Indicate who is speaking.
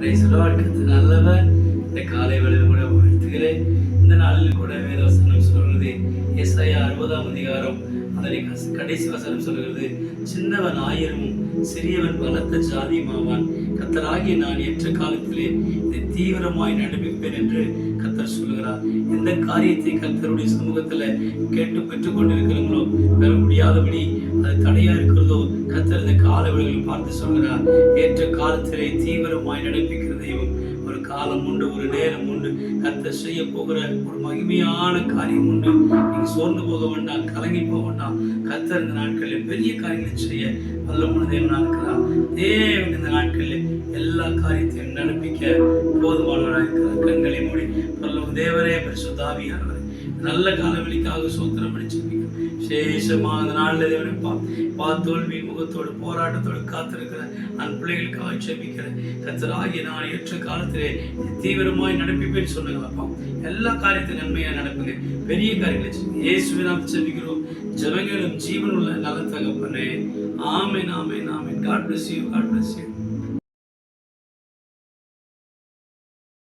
Speaker 1: நல்லவர். இந்த காலை வேளையில் கூட வாழ்த்துகிறேன். இந்த நாளில் கூட வேதவசனம் சொல்கிறது, ஏசாயா 60ஆம் அதிகாரம் அதனை கடைசி வசனம் சொல்கிறது, சின்னவன் ஆயிரமும் சிறியவன் பலத்த ஜாதியுமாவான். கர்த்தராகிய நான் ஏற்ற காலத்திலே இதை தீவிரமாய் நடப்பிப்பேன் என்று கர்த்தர் சொல்லுகிறார். எந்த காரியத்தை கர்த்தருடைய சமூகத்துல கேட்டு பெற்றுக் கொண்டிருக்கிறோங்களோ, பெற முடியாதபடி அது தடையா இருக்கிறதோ, கர்த்தர் இந்த கால வேளைகளில் பார்த்து சொல்கிறார், ஏற்ற காலத்திலே தீவிரமாய் நடப்பிக்கிற தெய்வம். ஒரு காலம் உண்டு, ஒரு நேரம் உண்டு. கர்த்தர் செய்ய போகிற ஒரு மகிமையான காரியம் உண்டு. நீங்க சோர்ந்து போக வேண்டாம், கலங்கி போக வேண்டாம். கர்த்தர் இந்த நாட்களில் பெரிய காரியங்களை செய்ய வல்லமுள்ள தேவனாக இருக்கிறார். தேவன் இந்த நாட்களில் எல்லா காரியத்தையும் நடப்பிக்க போதுமானவராக இருக்கிறார். கண்களை மூடி பரலோக தேவனே, பரிசுத்த ஆவியானவரே, நல்ல காலவெளிக்காக சோத்திரம் அடிச்சிருப்பீங்க. விசேஷமாக அந்த நாளில் தேவனை தோல்வி முகத்தோடு போராட்டத்தோடு காத்திருக்கிற அந்த பிள்ளைகளுக்காக ஜெபிக்கிறேன். கர்த்தராகிய நான் ஏற்ற காலத்திலே தீவிரமாய் நடப்பிப்பேன்னு சொன்னாங்களப்பா. எல்லா காரியத்தையும் நன்மையா நடப்புங்க. பெரிய காரியங்களை இயேசுவை நாம் ஜெபிக்கிறோம். ஜெபங்களும் ஜீவனுள்ள நல்ல தகப்பனே. ஆமென், ஆமென், ஆமென். God bless you. God bless you.